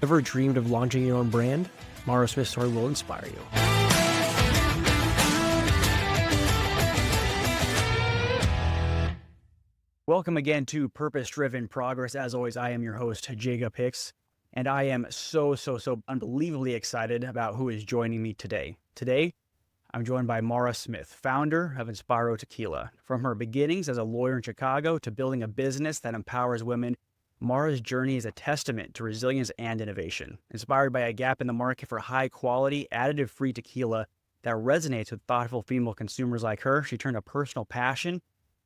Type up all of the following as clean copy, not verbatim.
Ever dreamed of launching your own brand? Mara Smith's story will inspire you. Welcome again to Purpose Driven Progress. As always, I am your host, Jacob Hicks, and I am so unbelievably excited about who is joining me today. Today, I'm joined by Mara Smith, founder of Inspiro Tequila. From her beginnings as a lawyer in Chicago to building a business that empowers women, Mara's journey is a testament to resilience and innovation. Inspired by a gap in the market for high-quality, additive-free tequila that resonates with thoughtful female consumers like her, she turned a personal passion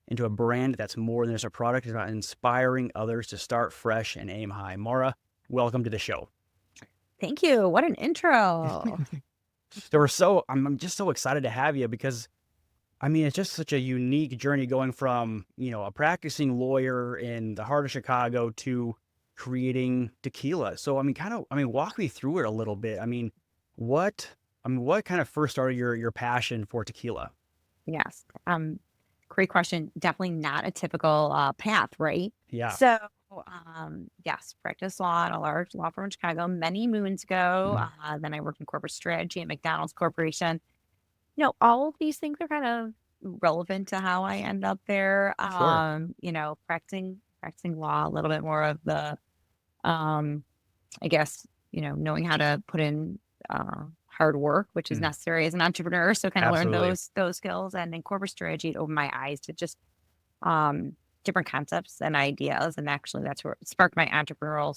into a brand that's more than just a product. It's about inspiring others to start fresh and aim high. Mara, welcome to the show. Thank you. What an intro. I'm just so excited to have you because it's just such a unique journey going from, a practicing lawyer in the heart of Chicago to creating tequila. So, walk me through it a little bit. What kind of first started your passion for tequila? Yes. Great question. Definitely not a typical path, right? Yeah. So, yes, practiced law at a large law firm in Chicago many moons ago. Then I worked in corporate strategy at McDonald's Corporation. All of these things are kind of relevant to how I end up there. Sure. Practicing law, a little bit more of the, I guess, knowing how to put in hard work, which is necessary as an entrepreneur. So kind of learn those skills, and in corporate strategy, it opened my eyes to just different concepts and ideas. And actually that's where it sparked my entrepreneurial,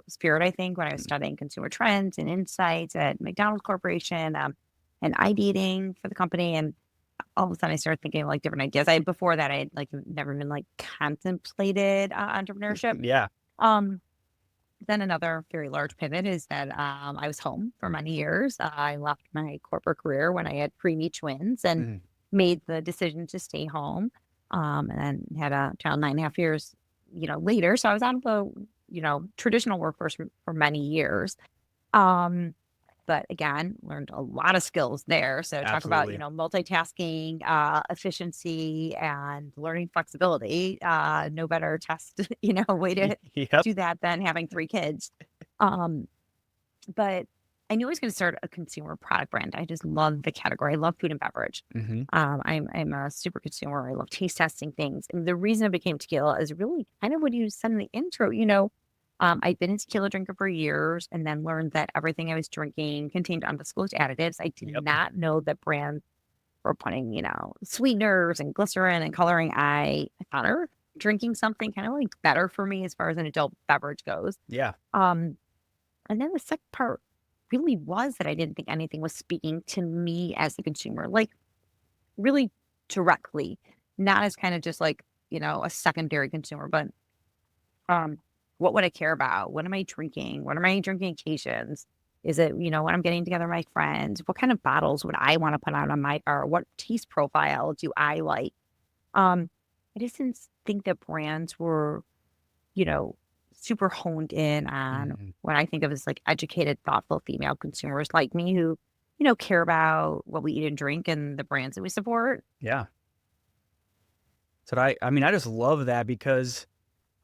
spirit, I think, when I was studying consumer trends and insights at McDonald's Corporation, and ideating for the company. And all of a sudden I started thinking like different ideas. Before that, I had never been contemplated entrepreneurship. Yeah. Then another very large pivot is that I was home for many years. I left my corporate career when I had preemie twins and made the decision to stay home. And then had a child 9.5 years, later. So I was out of the, traditional workforce for many years. But again, learned a lot of skills there. So talk about, multitasking, efficiency, and learning flexibility. No better test, way to do that than having 3 kids. But I knew I was going to start a consumer product brand. I just love the category. I love food and beverage. I'm a super consumer. I love taste testing things. And the reason I became tequila is really kind of what you said in the intro. I'd been a tequila drinker for years and then learned that everything I was drinking contained undisclosed additives. I did not know that brands were putting, sweeteners and glycerin and coloring. I thought drinking something kind of better for me as far as an adult beverage goes. Yeah. And then the second part really was that I didn't think anything was speaking to me as a consumer, really directly, not as kind of just a secondary consumer, but what would I care about? What am I drinking? What are my drinking occasions? Is it, when I'm getting together with my friends? What kind of bottles would I want to put out on my bar? What taste profile do I like? I just didn't think that brands were, super honed in on what I think of as educated, thoughtful female consumers like me who, care about what we eat and drink and the brands that we support. Yeah. So I just love that because,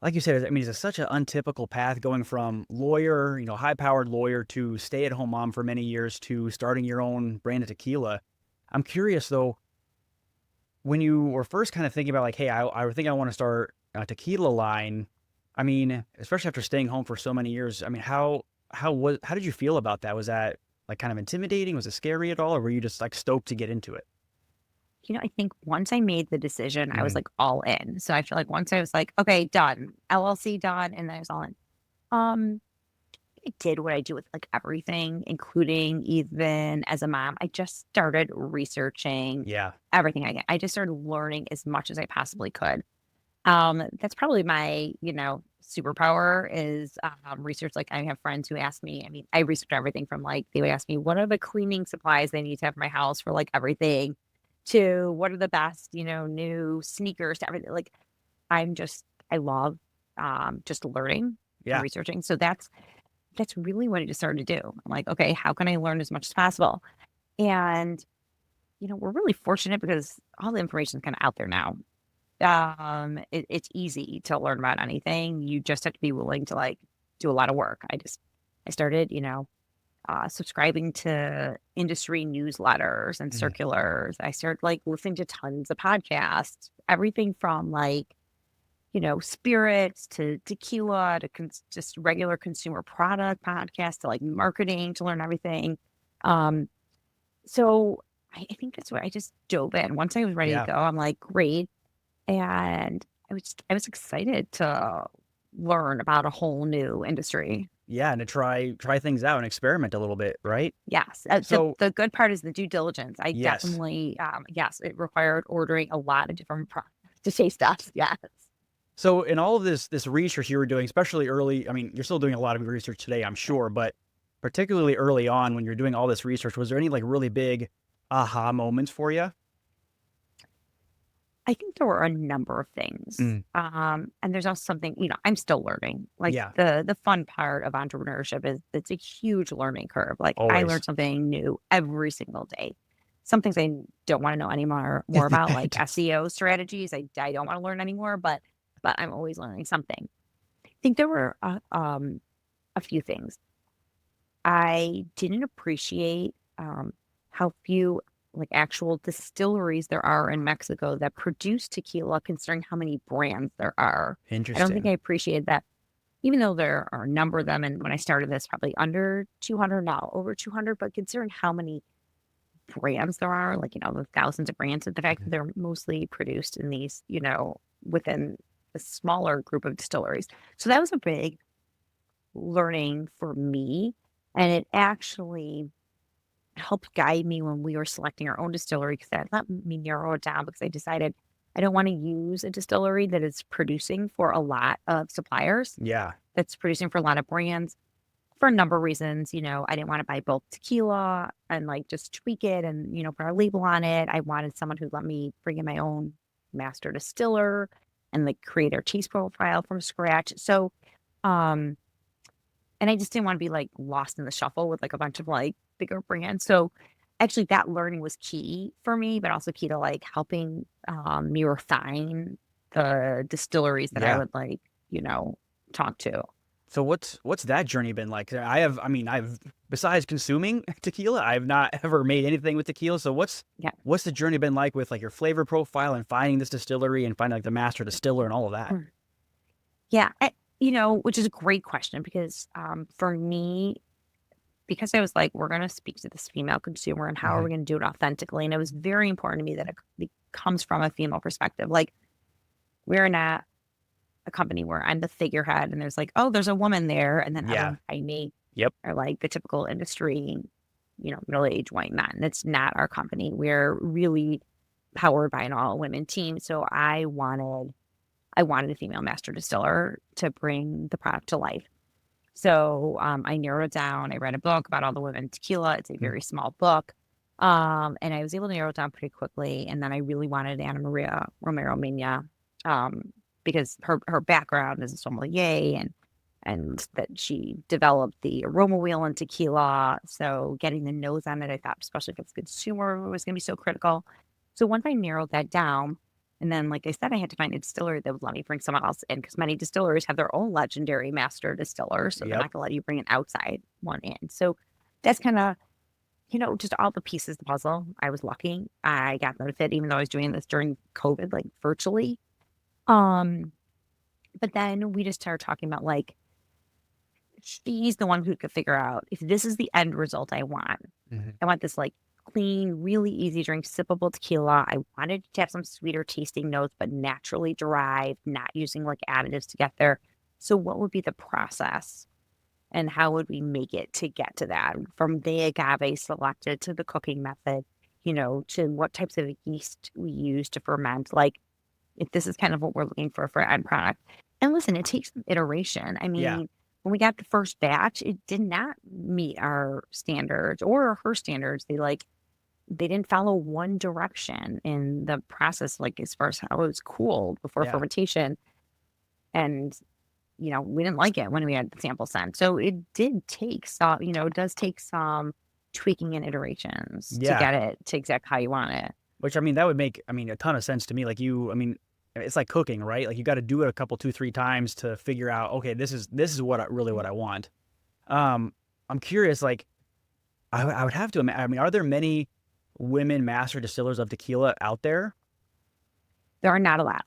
like you said, it's such an untypical path going from lawyer, high-powered lawyer to stay-at-home mom for many years to starting your own brand of tequila. I'm curious, though, when you were first kind of thinking about hey, I think I want to start a tequila line, especially after staying home for so many years, how did you feel about that? Was that kind of intimidating? Was it scary at all? Or were you just stoked to get into it? I think once I made the decision, I was all in. So I feel once I was okay, done, LLC done, and then I was all in. I did what I do with everything, including even as a mom. I just started researching everything I just started learning as much as I possibly could. That's probably my, superpower is research. I have friends who ask me, I research everything from they would ask me, what are the cleaning supplies they need to have in my house for everything, to what are the best, new sneakers to everything. I love just learning and researching. So that's really what I just started to do. I'm okay, how can I learn as much as possible? And, we're really fortunate because all the information is kind of out there now. It's easy to learn about anything. You just have to be willing to do a lot of work. I just I started, subscribing to industry newsletters and Mhm. circulars. I started like listening to tons of podcasts, everything from like, spirits to tequila to just regular consumer product podcasts to like marketing to learn everything. Um, so I think that's where I just dove in. Once I was ready to Yeah. go, I'm like, great. And I was excited to learn about a whole new industry. Yeah, and to try things out and experiment a little bit, right? Yes, the So, the good part is the due diligence. I yes. definitely, yes, it required ordering a lot of different products to taste us. Yes. So in all of this research you were doing, especially early, I mean, you're still doing a lot of research today, I'm sure, but particularly early on when you're doing all this research, was there any like really big aha moments for you? I think there were a number of things. Mm, And there's also something, I'm still learning. Like yeah, the fun part of entrepreneurship is it's a huge learning curve. Like I learn always. something new every single day. Some things I don't want to know anymore more about, like SEO strategies. I don't want to learn anymore, but I'm always learning something. I think there were a few things. I didn't appreciate how few like actual distilleries there are in Mexico that produce tequila, considering how many brands there are. I don't think I Interesting. appreciated that, even though there are a number of them. And when I started this, probably under 200 now, over 200. But considering how many brands there are, like, the thousands of brands, and the fact Mhm. that they're mostly produced in these, within a smaller group of distilleries. So that was a big learning for me. And it actually helped guide me when we were selecting our own distillery, because that let me narrow it down, because I decided I don't want to use a distillery that is producing for a lot of suppliers, Yeah, that's producing for a lot of brands for a number of reasons. I didn't want to buy bulk tequila and like just tweak it and, put a label on it. I wanted someone who'd let me bring in my own master distiller and like create their taste profile from scratch. So, um, and I just didn't wanna be, like, lost in the shuffle with, like, a bunch of, like, bigger brands. So, actually, that learning was key for me, but also key to, like, helping, me refine the distilleries that I yeah. would, like, you know, talk to. So what's that journey been like? I mean, I've besides consuming tequila, I've not ever made anything with tequila. So Yeah. what's the journey been like with like your flavor profile and finding this distillery and finding like the master distiller and all of that? Mm. Yeah, which is a great question, because, for me, because I was like, "We're gonna speak to this female consumer, and how are Hmm. we gonna do it authentically?" And it was very important to me that it comes from a female perspective. Like, we're not a company where I'm the figurehead and there's like, "Oh, there's a woman there," and then Yeah. everyone behind me Yep. are like the typical industry, middle-aged white men. It's not our company. We're really powered by an all-women team. So I wanted a female master distiller to bring the product to life. So, I narrowed it down. I read a book about all the women in tequila. It's a Mm. very small book. And I was able to narrow it down pretty quickly. And then I really wanted Anna Maria Romero Mina, because her background is a sommelier, and that she developed the aroma wheel in tequila. So getting the nose on it, I thought, especially for the consumer, was going to be so critical. So once I narrowed that down, and then, like I said, I had to find a distillery that would let me bring someone else in, because many distilleries have their own legendary master distiller. So they're Yep. not going to let you bring an outside one in. So that's kind of, just all the pieces of the puzzle. I was lucky. I got them to fit, even though I was doing this during COVID, like virtually. Um, but then we just started talking about like, she's the one who could figure out if this is the end result I want. Hmm. I want this like clean, really easy drink, sippable tequila. I wanted to have some sweeter tasting notes, but naturally derived, not using like additives to get there. So, what would be the process, and how would we make it to get to that? From the agave selected to the cooking method, to what types of yeast we use to ferment. Like, if this is kind of what we're looking for end product. And listen, it takes some iteration. I Yeah. mean, when we got the first batch, it did not meet our standards or her standards. They didn't follow one direction in the process, like as far as how it was cooled before Yeah. fermentation. And, we didn't like it when we had the sample sent. So it did take some, it does take some tweaking and iterations to Yeah. get it to exact how you want it. Which I mean, that would make I mean a ton of sense to me. Like I mean, it's like cooking, right? Like you got to do it a couple, 2, 3 times to figure out, okay, this is what really what I want. Um, I'm curious, like, I would have to I mean, are there many women master distillers of tequila out there? There are not a lot.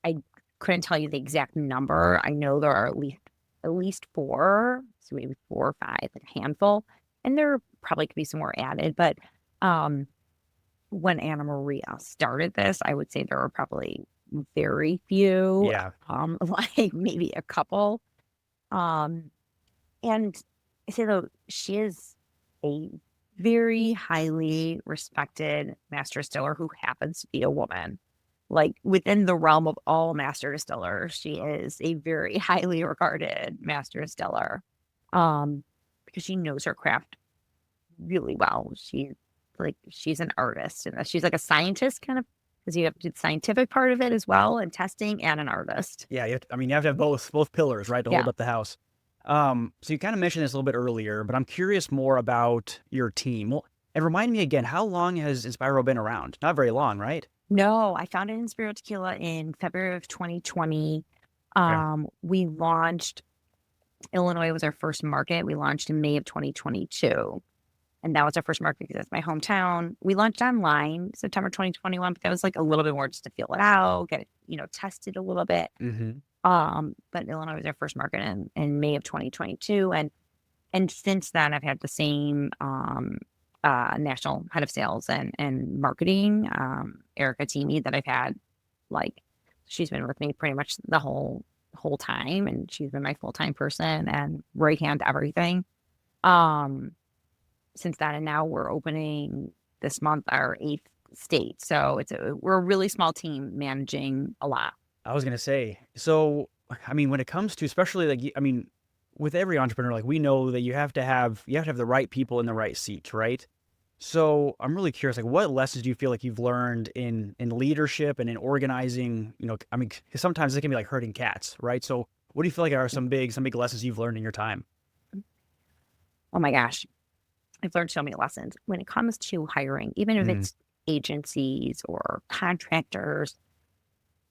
I couldn't tell you the exact number. I know there are at least four, so maybe four or five, like a handful, and there probably could be some more added. But um, when Anna Maria started this, I would say there were probably very few, Yeah. like maybe a couple. Um, and I say though, she is a very highly respected master distiller who happens to be a woman. Like within the realm of all master distillers, she is a very highly regarded master distiller. Because she knows her craft really well. She's an artist and she's like a scientist kind of because you have to do the scientific part of it as well and testing and an artist. Yeah, I mean, you have to have both pillars, right, to hold Yeah. up the house. So you kind of mentioned this a little bit earlier, but I'm curious more about your team. Well, and remind me again, how long has Inspiro been around? Not very long, right? No, I founded Inspiro Tequila in February of 2020. Okay. We launched Illinois was our first market. We launched in May of 2022. And that was our first market because that's my hometown. We launched online September 2021, but that was like a little bit more just to feel it out, get it, tested a little bit. Mm-hmm. But Illinois was our first market in May of 2022. And since then I've had the same national head of sales and marketing, Erica Teamy, that I've had like she's been with me pretty much the whole time, and she's been my full-time person and right hand everything. Um since then, and now we're opening this month our eighth state. So we're a really small team managing a lot. I was gonna say, so I mean, when it comes to especially like I mean, with every entrepreneur, like we know that you have to have the right people in the right seats, right? So I'm really curious, like what lessons do you feel like you've learned in leadership and in organizing? I mean, 'cause sometimes it can be like herding cats, right? So what do you feel like are some big lessons you've learned in your time? Oh my gosh, I've learned so many lessons when it comes to hiring, even if Mm, it's agencies or contractors.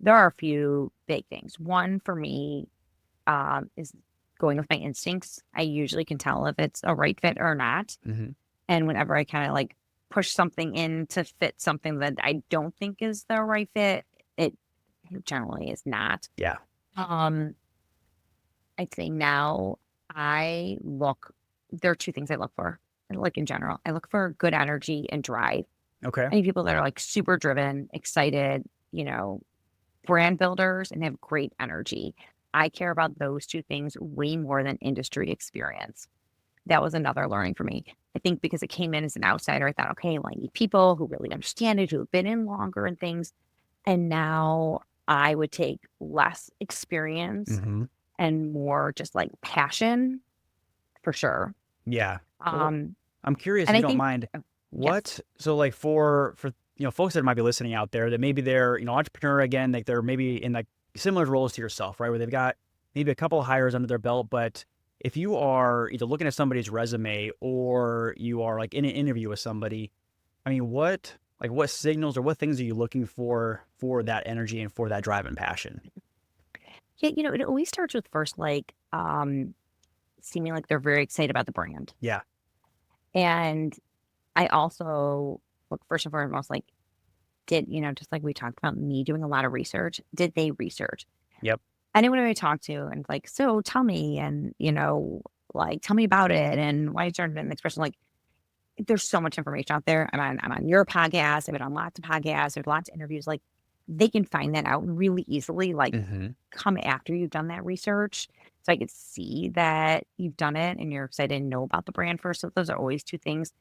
There are a few big things. One for me is going with my instincts. I usually can tell if it's a right fit or not. mm-hmm. And whenever I kind of like push something in to fit something that I don't think is the right fit, it generally is not. Yeah. Um, I'd say now there are two things I look for. Like in general, I look for good energy and drive. Okay. I need people that are like super driven, excited, brand builders and have great energy. I care about those two things way more than industry experience. That was another learning for me. I think because it came in as an outsider, I thought, okay, well, I need people who really understand it, who have been in longer and things. And now I would take less experience Mm-hmm. and more just like passion for sure. Yeah. Well, Um, I'm curious and if I you don't think, mind. oh, yes. What so like for folks that might be listening out there that maybe they're entrepreneur again, like they're maybe in like similar roles to yourself, right? Where they've got maybe a couple of hires under their belt, but if you are either looking at somebody's resume or you are like in an interview with somebody, I mean, what signals or what things are you looking for that energy and for that drive and passion? Yeah, it always starts with first like seeming like they're very excited about the brand. Yeah. And I also look first and foremost like just like we talked about me doing a lot of research, did they research? Yep. Anyone I talk to and like, so tell me and like tell me about it and why you started an expression like there's so much information out there. I'm on your podcast, I've been on lots of podcasts, there's lots of interviews, like they can find that out really easily, like Mm-hmm. come after you've done that research. So I could see that you've done it and you're excited to know about the brand first. So those are always two things.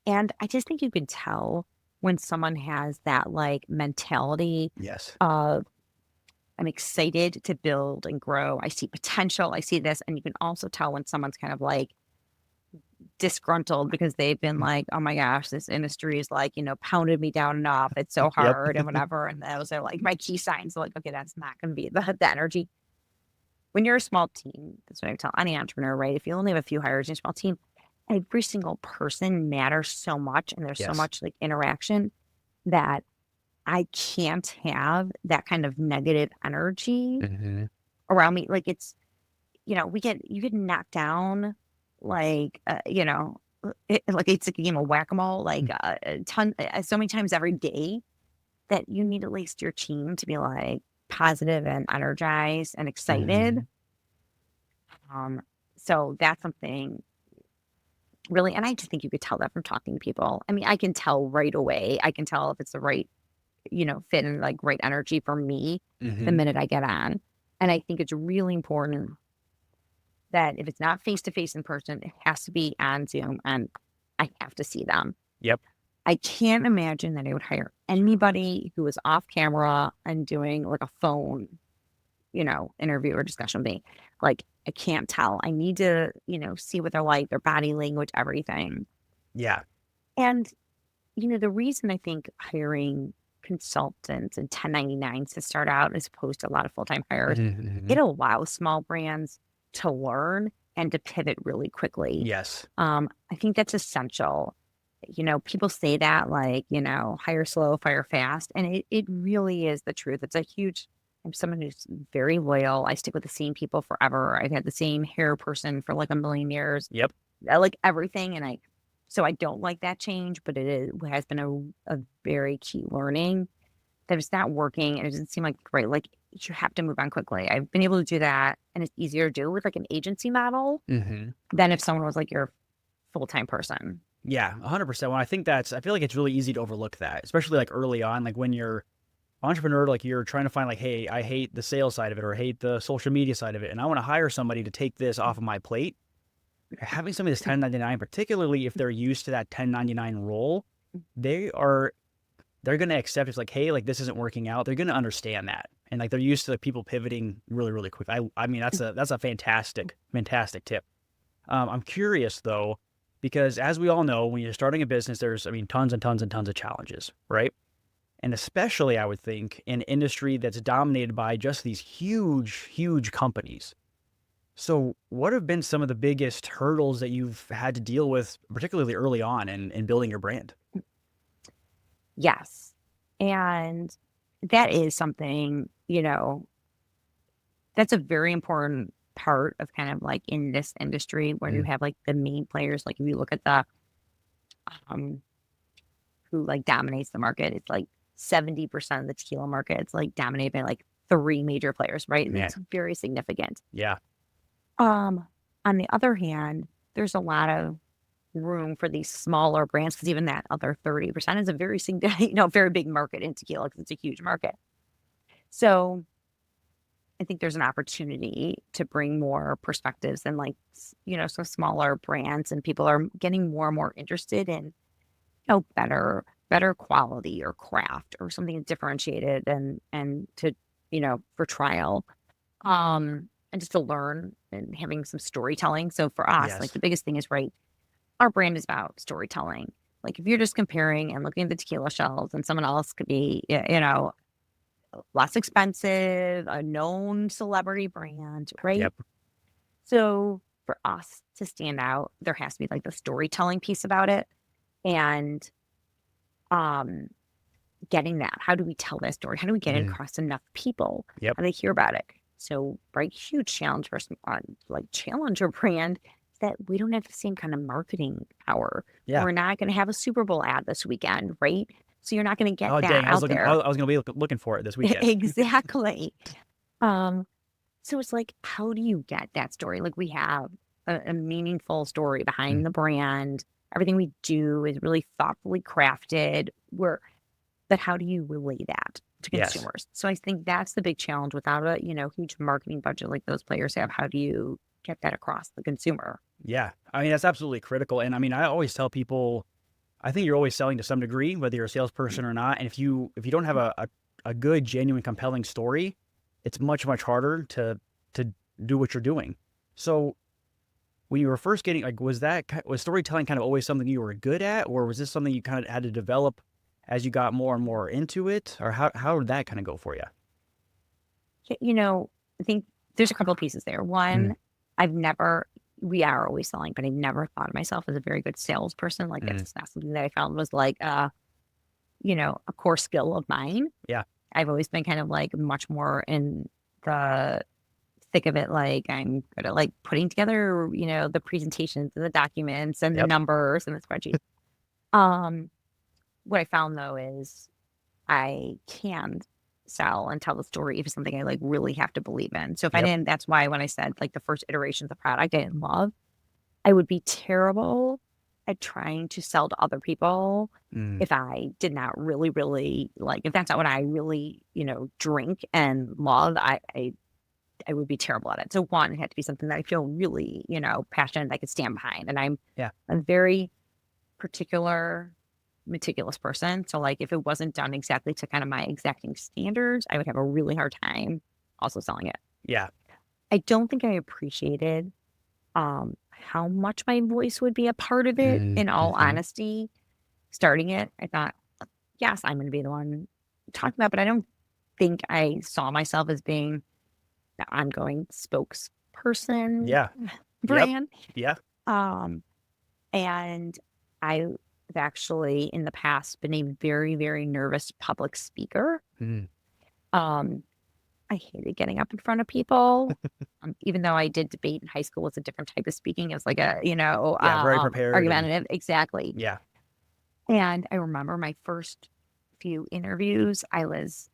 And I just think you can tell when someone has that like mentality Yes. of I'm excited to build and grow. I see potential. I see this. And you can also tell when someone's kind of like disgruntled because they've been like, oh my gosh, this industry is like, pounded me down enough. It's so Yep. hard and whatever. And those are like my key signs. Like, okay, that's not going to be the energy. When you're a small team, that's what I tell any entrepreneur, right? If you only have a few hires in a small team, every single person matters so much. And there's so Yes. much like interaction that I can't have that kind of negative energy Mm-hmm. around me. Like you get knocked down like, like it's a game of whack-a-mole, like so many times every day that you need at least your team to be like positive and energized and excited. Mhm. So that's something really, and I just think you could tell that from talking to people. I mean, I can tell right away. I can tell if it's the right, fit and like right energy for me the Mhm. minute I get on. And I think it's really important that if it's not face to face in person, it has to be on Zoom and I have to see them. Yep. I can't imagine that I would hire anybody who was off camera and doing like a phone, interview or discussion with me. Like, I can't tell. I need to, see what they're like, their body language, everything. Yeah. And, the reason I think hiring consultants and 1099s to start out as opposed to a lot of full-time hires, Mhm. it Mhm. allows small brands to learn and to pivot really quickly. Yes. I think that's essential. People say that like, hire slow, fire fast. And it really is the truth. It's a huge, I'm someone who's very loyal. I stick with the same people forever. I've had the same hair person for like a million years. Yep. I like everything. So I don't like that change, but has been a very key learning that it's not working and it doesn't seem like right. Like you have to move on quickly. I've been able to do that and it's easier to do with like an agency model Mhm. than if someone was like your full-time person. Yeah, 100%. Well, I feel like it's really easy to overlook that, especially like early on, like when you're entrepreneur, like you're trying to find like, hey, I hate the sales side of it or hate the social media side of it, and I want to hire somebody to take this off of my plate. Having somebody that's 1099, particularly if they're used to that 1099 role, they are they're gonna accept it's like, hey, like this isn't working out. They're gonna understand that. And like they're used to like people pivoting really, really quick. I mean that's a fantastic tip. I'm curious though, because as we all know, when you're starting a business, there's tons and tons and tons of challenges, right? And especially I would think in an industry that's dominated by just these huge, huge companies. So what have been some of the biggest hurdles that you've had to deal with, particularly early on in building your brand? Yes. And that is something, that's a very important part of kind of like in this industry where you Mm. have like the main players. Like if you look at the um who like dominates the market, it's like 70% of the tequila market. It's like dominated by like three major players, right? And Man, it's very significant. yeah. Um, on the other hand, there's a lot of room for these smaller brands because even that other 30% is a very very big market in tequila because it's a huge market. So I think there's an opportunity to bring more perspectives and like some smaller brands and people are getting more and more interested in better quality or craft or something differentiated and to for trial and just to learn and having some storytelling. So for us, like Yes. the biggest thing is right, our brand is about storytelling. Like if you're just comparing and looking at the tequila shelves and someone else could be, less expensive, a known celebrity brand, right? Yep. So for us to stand out, there has to be like the storytelling piece about it and um getting that. How do we tell that story? How do we get it Mhm. across to enough people? Yep. How do they hear about it? So, right, huge challenge for some like challenger brand is that we don't have the same kind of marketing power. Yeah. We're not going to have a Super Bowl ad this weekend, right? So you're not going to get Oh that dang, out there. I was gonna be looking for it this weekend. Exactly. Um, so it's like, how do you get that story? Like we have a meaningful story Mm. behind the brand. Everything we do is really thoughtfully crafted. But how do you relay that to Yes. consumers? So I think that's the big challenge without a, huge marketing budget like those players have. How do you get that across the consumer? Yeah. I mean, that's absolutely critical. And I mean, I always tell people, I think you're always selling to some degree, whether you're a salesperson or not. And if you don't have a good, genuine, compelling story, it's much, much harder to do what you're doing. So when you were first getting like, was storytelling kind of always something you were good at, or was this something you kind of had to develop as you got more and more into it, or how did that kind of go for you? I think there's a couple of pieces there. Mm. One, we are always selling, but I never thought of myself as a very good salesperson. Like Mm. that's not something that I found was like, a core skill of mine. Yeah. I've always been kind of like much more in the thick of it. Like I'm good at like putting together, the presentations and the documents and the Yep. numbers and the spreadsheet. Um, what I found though is I can sell and tell the story if it's something I like really have to believe in. So if I Yep. didn't, that's why when I said like the first iteration of the product I didn't love, I would be terrible at trying to sell to other people Mm. if I did not really, really like, if that's not what I really, drink and love, I would be terrible at it. So one, it had to be something that I feel really, passionate and I could stand behind. And I'm Yeah. a very particular, meticulous person. So like if it wasn't done exactly to kind of my exacting standards, I would have a really hard time also selling it. Yeah. I don't think I appreciated how much my voice would be a part of it. In all Mm-hmm. honesty, starting it, I thought, yes, I'm going to be the one talking about, but I don't think I saw myself as being the ongoing spokesperson Yeah. Yep. brand. Yeah. Um, and I've actually in the past been a very, very nervous public speaker. Mm. Um, I hated getting up in front of people. Even though I did debate in high school, it's a different type of speaking. It was like a, Yeah. Very prepared and argumentative. Exactly. yeah. And I remember my first few interviews, I was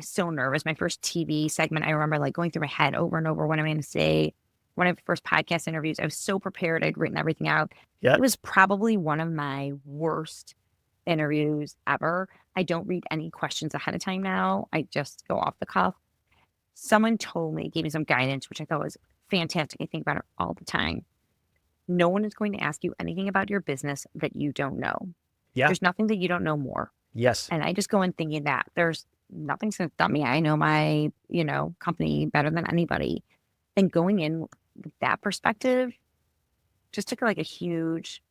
so nervous. My first TV segment, I remember like going through my head over and over what I'm going to say. One of the first podcast interviews, I was so prepared. I'd written everything out. Yep. It was probably one of my worst interviews ever. I don't read any questions ahead of time now. I just go off the cuff. Someone told me, gave me some guidance, which I thought was fantastic. I think about it all the time. No one is going to ask you anything about your business that you don't know. Yeah. There's nothing that you don't know more. Yes. And I just go in thinking that there's nothing's going to stop me. I know my, company better than anybody. And going in with that perspective just took like a huge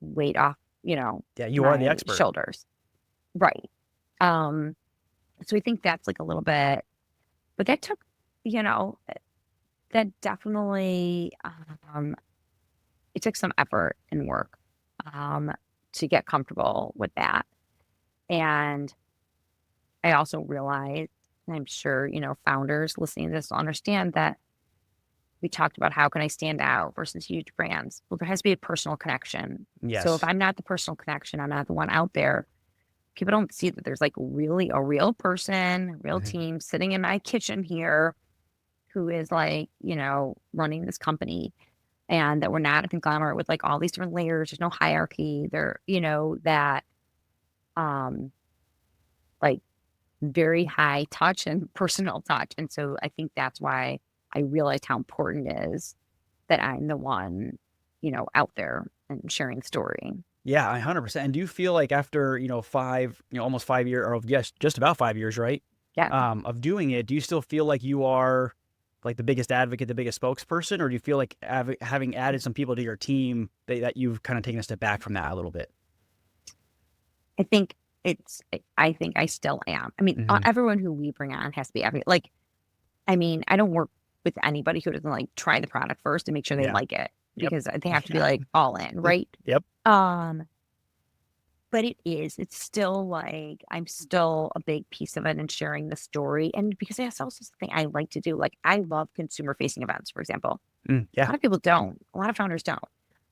weight off, Yeah. You are the my expert. shoulders. Right. So I think that's like a little bit, but that took, that definitely, it took some effort and work, to get comfortable with that. And I also realized, and I'm sure, founders listening to this will understand that we talked about how can I stand out versus huge brands. Well, there has to be a personal connection. So if Yes. I'm not the personal connection, I'm not the one out there, people don't see that there's like really a real person, a real Mhm. team sitting in my kitchen here who is like, running this company and that we're not a conglomerate with like all these different layers. There's no hierarchy. There, that um like very high touch and personal touch. And so I think that's why I realized how important it is that I'm the one, out there and sharing the story. Yeah, 100%. And do you feel like after, almost 5 years, or yes, just about 5 years, right? Yeah. Of doing it, do you still feel like you are like the biggest advocate, the biggest spokesperson, or do you feel like having added some people to your team that you've kind of taken a step back from that a little bit? I think I still am. I mean, Hmm. everyone who we bring on has to be like, I mean, I don't work with anybody who doesn't like try the product first and make sure they Yeah. like it Yep. because they have to be Yeah. like all in, right? Yep. Um, but it's still like I'm still a big piece of it and sharing the story. And because that's also something I like to do. Like I love consumer facing events, for example. A Yeah. lot of people don't. A lot of founders don't.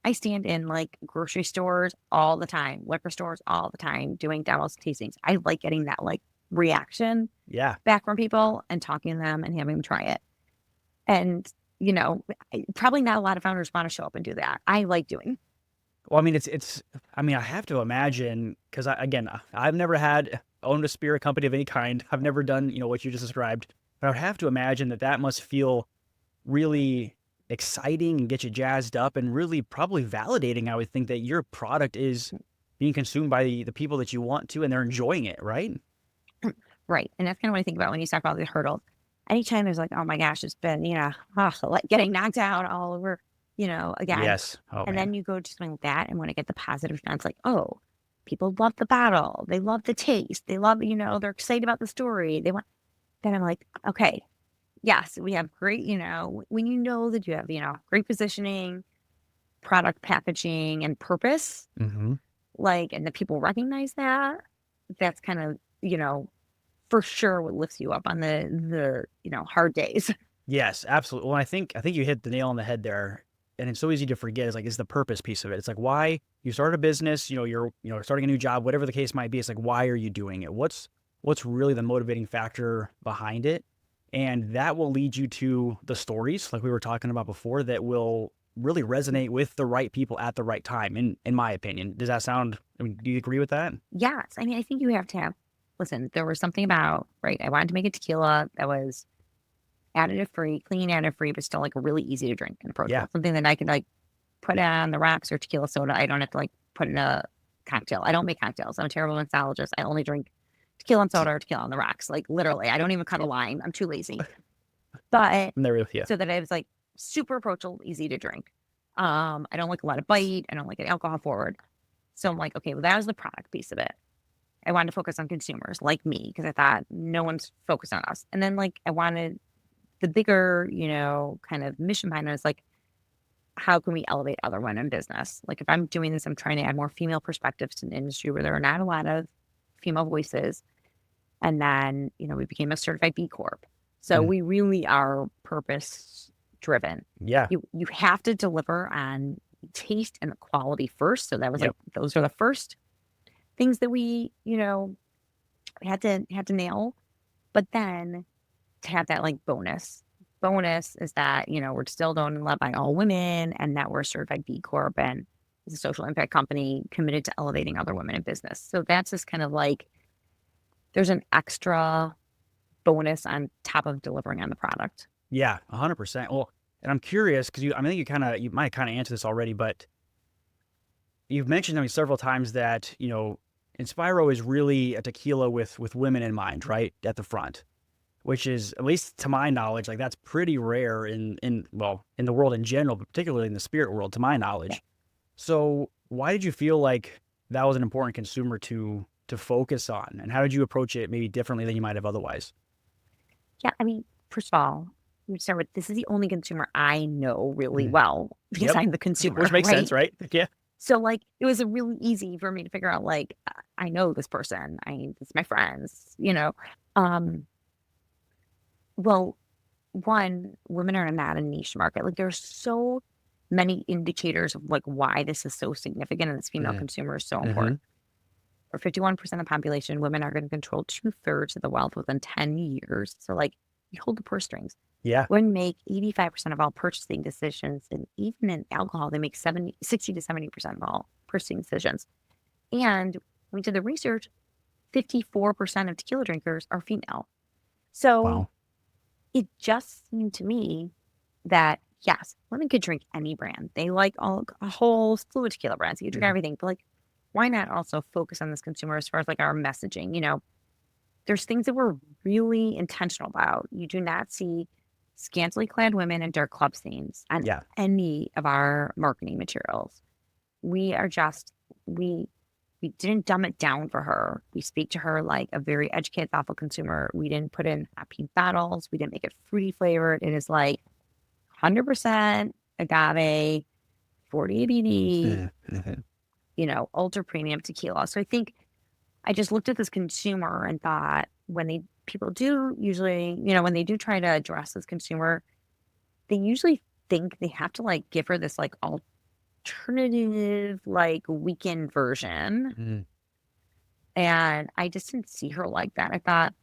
I stand in like grocery stores all the time, liquor stores all the time, doing demos, tastings. I like getting that like reaction Yeah. back from people and talking to them and having them try it. And, probably not a lot of founders want to show up and do that. I like doing. Well, I mean, I mean, I have to imagine because again, I've never owned a spirit company of any kind. I've never done, what you just described, but I would have to imagine that must feel really exciting and get you jazzed up and really probably validating. I would think that your product is being consumed by the people that you want to, and they're enjoying it, right? Right. And that's kind of what I think about when you talk about the hurdles. Anytime there's like, oh my gosh, it's been, like getting knocked out all over, again. Yes. Oh And man. then you go to something like that. And when I get the positive response, like, oh, people love the bottle. They love the taste. They love, they're excited about the story. Then I'm like, okay, yes, we have great, when you know that you have, great positioning, product packaging, and purpose, Hmm. like, and the people recognize that, that's kind of, for sure what lifts you up on the hard days. Yes, absolutely. Well, I think you hit the nail on the head there. And it's so easy to forget is the purpose piece of it. It's like why you started a business, you're starting a new job, whatever the case might be. It's like why are you doing it? What's really the motivating factor behind it? And that will lead you to the stories like we were talking about before that will really resonate with the right people at the right time, in my opinion. Does that sound, I mean, do you agree with that? Yes. I mean, I think you have to have, listen, there was something about, right? I wanted to make a tequila that was additive free, clean, additive free, but still like really easy to drink and Yeah. approachable. Something that I could like put on the rocks or tequila soda. I don't have to like put in a cocktail. I don't make cocktails. I'm a terrible mixologist. I only drink tequila and soda or tequila on the rocks. Like literally, I don't even cut a lime. I'm too lazy. But I'm there with you. so that it was like super approachable, easy to drink. I don't like a lot of bite. I don't like it alcohol forward. So I'm like, okay, well, that was the product piece of it. I wanted to focus on consumers like me because I thought no one's focused on us. And then like I wanted the bigger, kind of mission behind it is like, how can we elevate other women in business? Like if I'm doing this, I'm trying to add more female perspectives to an industry where there are not a lot of female voices. And then, we became a certified B Corp. So Mm, we really are purpose driven. yeah. You have to deliver on taste and the quality first. So that was like Yep. those are the first things that we, had to nail. But then to have that like bonus. Bonus is that, we're still owned and led by all women and that we're certified B Corp and is a social impact company committed to elevating other women in business. So that's just kind of like there's an extra bonus on top of delivering on the product. Yeah, 100%. Well, and I'm curious because I think you might kind of answer this already, but you've mentioned, I mean, several times that, Inspiro is really a tequila with women in mind, right? At the front, which is, at least to my knowledge, like that's pretty rare in the world in general, but particularly in the spirit world, to my Yeah. knowledge. So why did you feel like that was an important consumer to focus on? And how did you approach it maybe differently than you might have otherwise? Yeah. I mean, first of all, we would start with this is the only consumer I know really Mhm. well because Yep. I'm the Which consumer, makes sense, right? right? Yeah. So like it was a really easy for me to figure out like I know this person. It's my friends. Um, well, one, women are not a niche market. Like there's so many indicators of like why this is so significant and this female Mm-hmm. consumer is so Mm-hmm. important. For 51% of the population, women are going to control 2/3 of the wealth within 10 years. So like you hold the purse strings. Yeah. Women make 85% of all purchasing decisions. And even in alcohol, they make 60 to 70% of all purchasing decisions. And we did the research, 54% of tequila drinkers are female. So Wow. it just seemed to me that yes, women could drink any brand. They like a whole slew of tequila brands. You drink Mhm. everything, but like, why not also focus on this consumer as far as like our messaging? There's things that we're really intentional about. You do not see scantily clad women in dark club scenes on Yeah. any of our marketing materials. We are just we didn't dumb it down for her. We speak to her like a very educated, thoughtful consumer. We didn't put in happy bottles. We didn't make it fruity flavored. It is like 100% agave, 40 ABV, Mhm. ultra premium tequila. So I think I just looked at this consumer and thought when people do usually, when they do try to address this consumer, they usually think they have to like give her this like alternative, like weekend version. Mhm. And I just didn't see her like that. I thought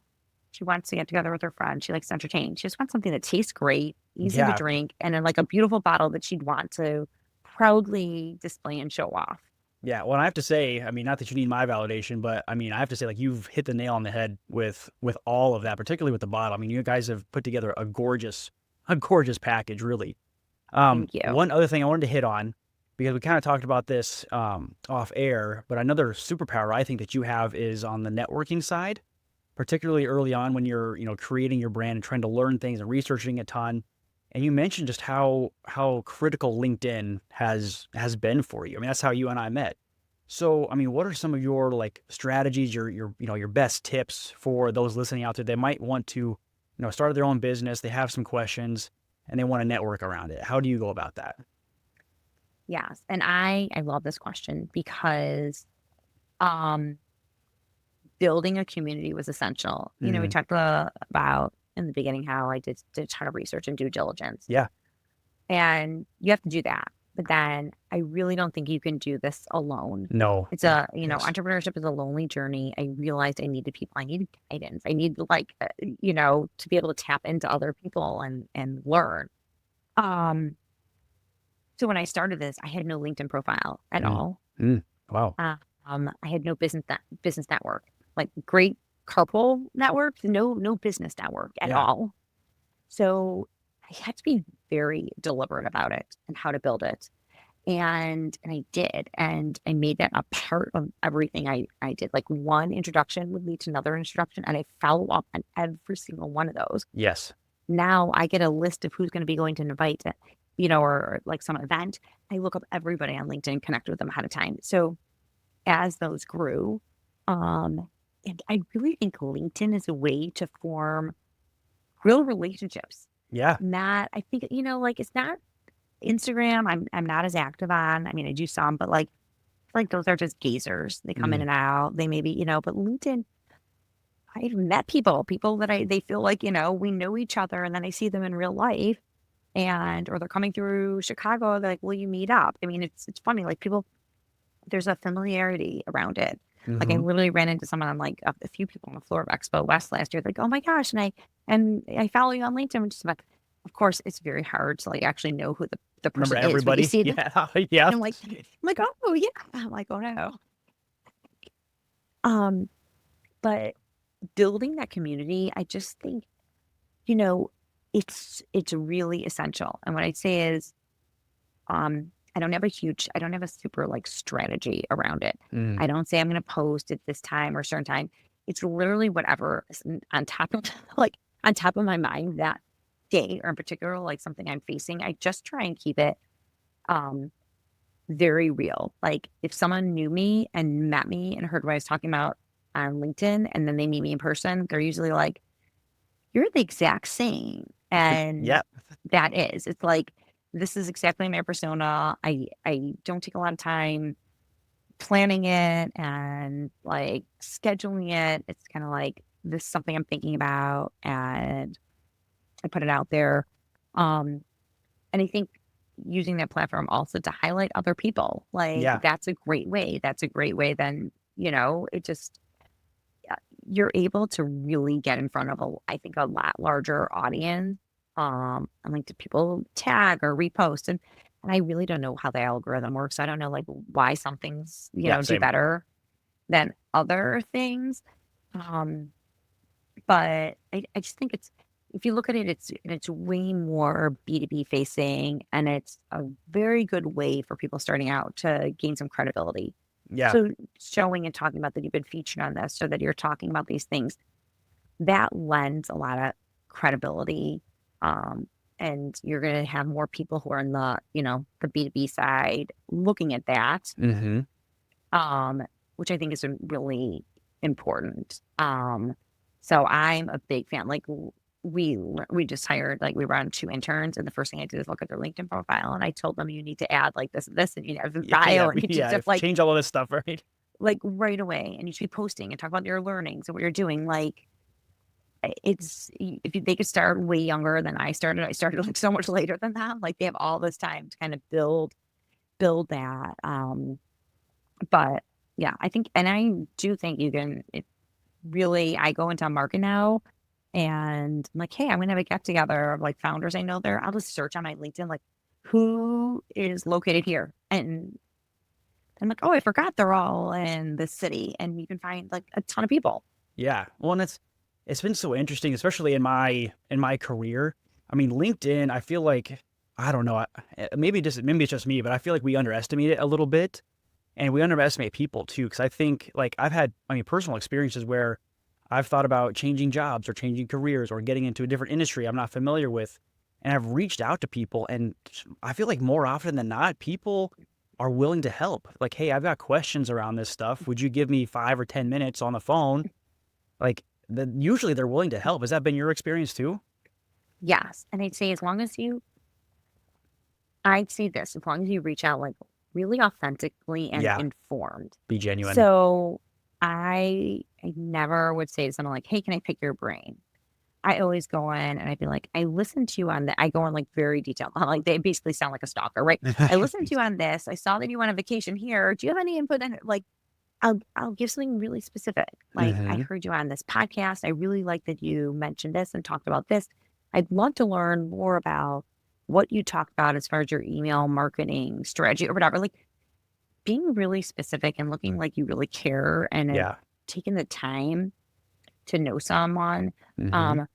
she wants to get together with her friends. She likes to entertain. She just wants something that tastes great, easy to Yeah. drink, and then like a beautiful bottle that she'd want to proudly display and show off. Yeah. Well, I have to say, I mean, not that you need my validation, but I mean, I have to say, like, you've hit the nail on the head with all of that, particularly with the bottle. I mean, you guys have put together a gorgeous package, really. Thank you. One other thing I wanted to hit on, because we kind of talked about this off air, but another superpower I think that you have is on the networking side, particularly early on when you're, creating your brand and trying to learn things and researching a ton. And you mentioned just how critical LinkedIn has been for you. I mean, that's how you and I met. So, I mean, what are some of your like strategies, your best tips for those listening out there? They might want to, start their own business. They have some questions and they want to network around it. How do you go about that? Yes. And I love this question because um building a community was essential. We Mm, talked about in the beginning how I did a ton of research and due diligence. Yeah. And you have to do that. But then I really don't think you can do this alone. No. It's a, Yes. entrepreneurship is a lonely journey. I realized I needed people. I needed guidance. I need to be able to tap into other people and learn. Um, so when I started this, I had no LinkedIn profile at Mm. all. Mm. Wow. I had no business network, like great carpool network, no business network at Yeah. all. So I had to be very deliberate about it and how to build it. And I did. And I made that a part of everything I did. Like one introduction would lead to another introduction, and I follow up on every single one of those. Yes. Now I get a list of who's going to be going to invite, or like some event. I look up everybody on LinkedIn, connect with them ahead of time. So as those grew, and I really think LinkedIn is a way to form real relationships. Yeah. Not, I think, like it's not Instagram. I'm not as active on. I mean, I do some, but like those are just gazers. They come in Mm. and out. They maybe, but LinkedIn, I've met people that they feel like, we know each other, and then I see them in real life, or they're coming through Chicago. They're like, will you meet up? I mean, it's funny. Like people, there's a familiarity around it. Like I Mm-hmm. literally ran into someone on like a few people on the floor of Expo West last year. Like, oh my gosh, and I follow you on LinkedIn. Just like, of course, it's very hard to like actually know who the Remember person is, but you everybody? see them. Yeah. Yeah. And I'm like, oh yeah. I'm like, oh no. Um, but building that community, I just think, you know, it's really essential. And what I'd say is, I don't have a super like strategy around it. Mm. I don't say I'm going to post at this time or certain time. It's literally whatever is on top of like on top of my mind that day, or in particular, like something I'm facing. I just try and keep it um very real. Like if someone knew me and met me and heard what I was talking about on LinkedIn, and then they meet me in person, they're usually like, you're the exact same. And Yeah. that is, it's like, this is exactly my persona. I don't take a lot of time planning it and like scheduling it. It's kind of like, this is something I'm thinking about, and I put it out there. Um, and I think using that platform also to highlight other people, like Yeah. that's a great way. That's a great way. Then, it just, you're able to really get in front of I think a lot larger audience. And like, do people tag or repost? And I really don't know how the algorithm works. I don't know like why some things, Yeah. do Same. better than other things. Um, but I just think if you look at it, it's way more B2B facing, and it's a very good way for people starting out to gain some credibility. Yeah. So showing and talking about that you've been featured on this, so that you're talking about these things, that lends a lot of credibility. Um, and you're going to have more people who are in the B2B side looking at that, Mm-hmm. which I think is really important. So I'm a big fan. Like we just hired, like we were on 2 interns, and the first thing I did is look at their LinkedIn profile, and I told them, you need to add like this and this, and the Yeah. Yeah. bio, and you just Yeah. have like Change all of this stuff, right? right away, and you should be posting and talk about your learnings and what you're doing. Like they could start way younger than I started. I started like so much later than that. Like they have all this time to kind of build that. But yeah, I think, and I do think you can. It really, I go into a market now, and I'm like, hey, I'm gonna have a get together of like founders I know there. I'll just search on my LinkedIn, like who is located here, and I'm like, oh, I forgot they're all in this city, and you can find like a ton of people. Yeah. Well, and it's been so interesting, especially in my career. I mean, LinkedIn, I feel like I don't know, maybe it's just me, but I feel like we underestimate it a little bit, and we underestimate people too. Because I think like I mean, personal experiences where I've thought about changing jobs or changing careers or getting into a different industry I'm not familiar with, and I've reached out to people, and I feel like more often than not, people are willing to help. Like, hey, I've got questions around this stuff. Would you give me 5 or 10 minutes on the phone? Like, usually they're willing to help. Has that been your experience too? Yes, and I'd say this, as long as you reach out like really authentically and Yeah, informed. be genuine. So I never would say to someone like, hey, can I pick your brain? I always go in and I'd be like, I listened to you on that. I go in like very detailed. Like they basically sound like a stalker, right? I listened to you on this. I saw that you went on vacation here. Do you have any input in it? Like, I'll give something really specific. Like, I Hmm. heard you on this podcast. I really like that you mentioned this and talked about this. I'd love to learn more about what you talked about as far as your email marketing strategy or whatever. Like, being really specific and looking like you really care and Yeah. taking the time to know someone. Hmm. Um,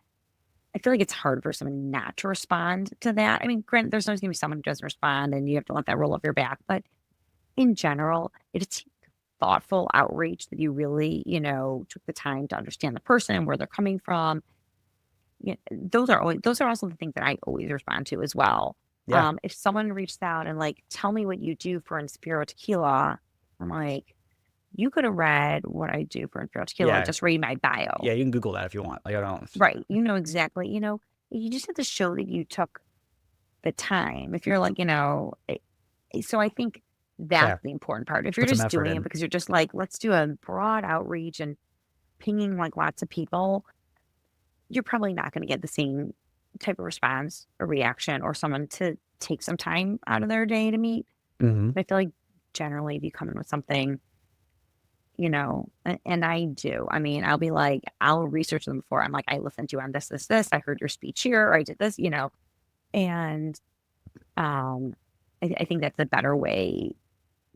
I feel like it's hard for someone not to respond to that. I mean, granted, there's always going to be someone who doesn't respond and you have to let that roll off your back. But in general, it's thoughtful outreach that you really, took the time to understand the person, where they're coming from. Yeah, those are also the things that I always respond to as well. Yeah. If someone reached out and like, tell me what you do for Inspiro Tequila, I'm like, you could have read what I do for Inspiro Tequila, Yeah. just read my bio. Yeah. You can Google that if you want. Like, I don't. Right. You know exactly, you just have to show that you took the time. If you're like, so I think Yeah. that's the important part. If you're Put some just effort doing it in. because you're just like, let's do a broad outreach and pinging like lots of people, you're probably not going to get the same type of response or reaction or someone to take some time out of their day to meet. Hmm. But I feel like generally if you come in with something, and I do. I mean, I'll be like, I'll research them before. I'm like, I listened to you on this, this, this. I heard your speech here, or I did this, and um, I think that's a better way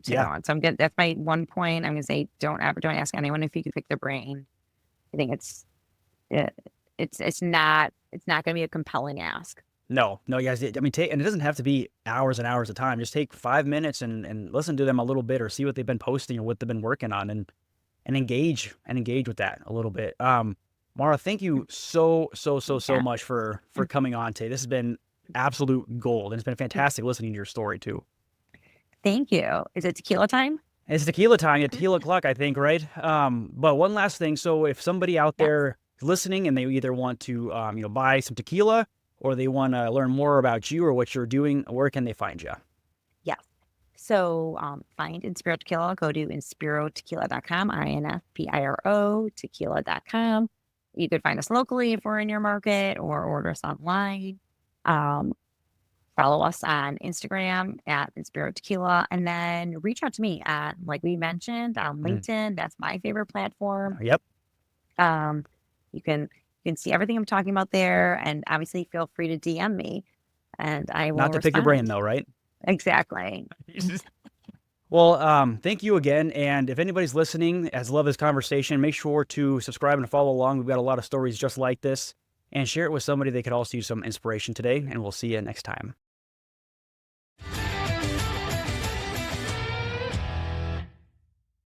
to go Yeah. on. So I'm good. That's my one point. I'm gonna say, don't ask anyone if you can pick their brain. I think it, it's not gonna be a compelling ask. No, no, guys. I mean, and it doesn't have to be hours and hours of time. Just take 5 minutes and listen to them a little bit, or see what they've been posting or what they've been working on, and engage with that a little bit. Mara, thank you so Yeah. much for coming on today. This has been absolute gold, and it's been fantastic listening to your story too. Thank you. Is it tequila time? It's tequila time at tequila o'clock, I think, right? But one last thing. So if somebody out Yes. there is listening and they either want to, buy some tequila or they want to learn more about you or what you're doing, where can they find you? Yes. So find Inspiro Tequila. Go to inspirotequila.com, INFPIRO tequila.com. You could find us locally if we're in your market or order us online. Um, Follow us on Instagram at Inspiro Tequila and then reach out to me at, like we mentioned, on Mm. LinkedIn. That's my favorite platform. Yep. Um, you can see everything I'm talking about there. And obviously feel free to DM me and I will Not to pick your brain respond. though, right? Exactly. Well, thank you again. And if anybody's listening, has loved this conversation, make sure to subscribe and follow along. We've got a lot of stories just like this, and share it with somebody that could also use some inspiration today. And we'll see you next time.